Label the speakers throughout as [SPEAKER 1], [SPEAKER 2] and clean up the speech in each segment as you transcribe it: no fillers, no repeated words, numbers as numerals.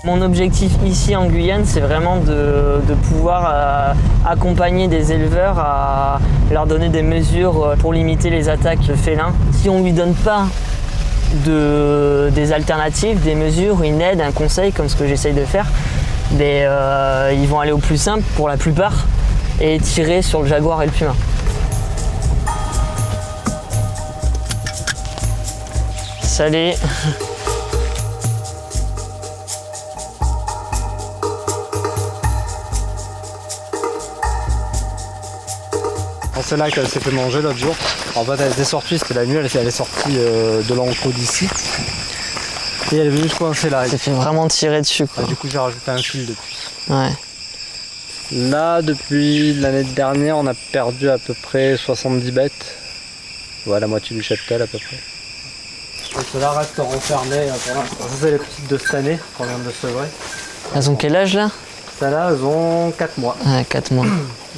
[SPEAKER 1] Mon objectif ici en Guyane, c'est vraiment de pouvoir accompagner des éleveurs à leur donner des mesures pour limiter les attaques de félins. Si on ne lui donne pas des alternatives, des mesures, une aide, un conseil, comme ce que j'essaye de faire, ils vont aller au plus simple pour la plupart et tirer sur le jaguar et le puma. Salut.
[SPEAKER 2] C'est là qu'elle s'est fait manger l'autre jour. En fait, elle était sortie, c'était la nuit, elle est sortie de l'enclos d'ici. Et elle est venue se coincer là.
[SPEAKER 1] Elle s'est fait vraiment tirer dessus, quoi.
[SPEAKER 2] Du coup, j'ai rajouté un fil depuis.
[SPEAKER 1] Ouais.
[SPEAKER 2] Là, depuis l'année dernière, on a perdu à peu près 70 bêtes. Voilà, la moitié du cheptel à peu près. Et ceux-là restent renfermés pour l'instant. Ça, c'est les petites de cette année qu'on vient de sevrer.
[SPEAKER 1] Elles ont quel âge là?
[SPEAKER 2] Celles-là, elles ont 4 mois.
[SPEAKER 1] Ouais, 4 mois.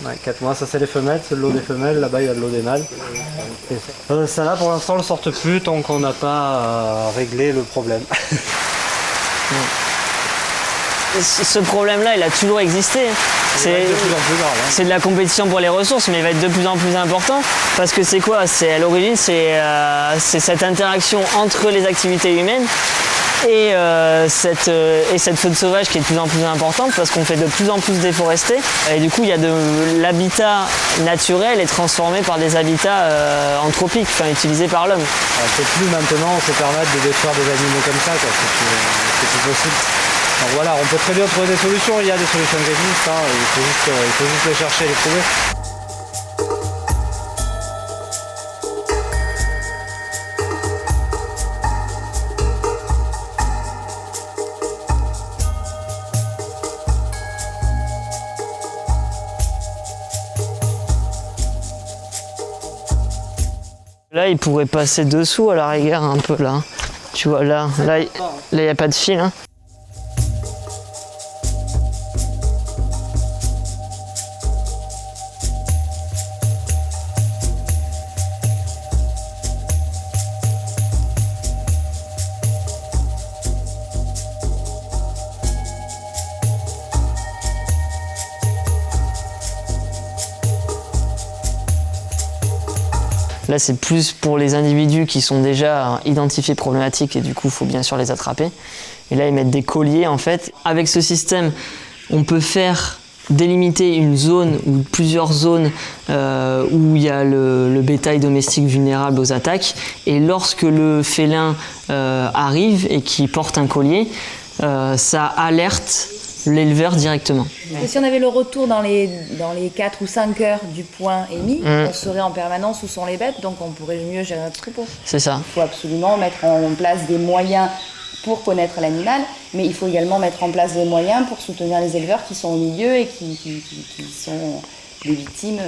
[SPEAKER 2] Ouais, 4 mois, ça c'est les femelles, c'est le lot des femelles, là-bas il y a le lot des mâles. Celle-là pour l'instant ne sortent plus tant qu'on n'a pas réglé le problème.
[SPEAKER 1] Ce problème-là, il a toujours existé. C'est de plus en plus grave. C'est de la compétition pour les ressources, mais il va être de plus en plus important. Parce que c'est quoi? À l'origine, c'est cette interaction entre les activités humaines et cette faune sauvage qui est de plus en plus importante parce qu'on fait de plus en plus déforester. Et du coup, il y a l'habitat naturel est transformé par des habitats anthropiques, enfin utilisés par l'homme.
[SPEAKER 2] On ne peut plus maintenant se permettre de détruire des animaux comme ça, quoi. C'est plus possible. Donc voilà, on peut très bien trouver des solutions, il y a des solutions qui existent, hein, il faut juste les chercher et les trouver.
[SPEAKER 1] Là, il pourrait passer dessous à la rigueur un peu là. Tu vois, là, il n'y a pas de fil. Hein. Là, c'est plus pour les individus qui sont déjà identifiés problématiques et du coup, il faut bien sûr les attraper. Et là, ils mettent des colliers en fait. Avec ce système, on peut faire délimiter une zone ou plusieurs zones où il y a le bétail domestique vulnérable aux attaques. Et lorsque le félin arrive et qu'il porte un collier, ça alerte l'éleveur directement.
[SPEAKER 3] Et si on avait le retour dans les 4 ou 5 heures du point émis, on saurait en permanence où sont les bêtes, donc on pourrait mieux gérer notre troupeau.
[SPEAKER 1] C'est ça.
[SPEAKER 3] Il faut absolument mettre en place des moyens pour connaître l'animal, mais il faut également mettre en place des moyens pour soutenir les éleveurs qui sont au milieu et qui sont des victimes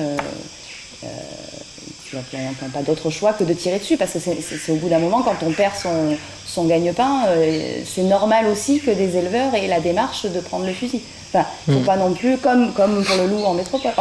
[SPEAKER 3] qui n'ont pas d'autre choix que de tirer dessus, parce que c'est au bout d'un moment, quand on perd son gagne-pain, c'est normal aussi que des éleveurs aient la démarche de prendre le fusil. Enfin, il ne faut pas non plus, comme pour le loup en métropole.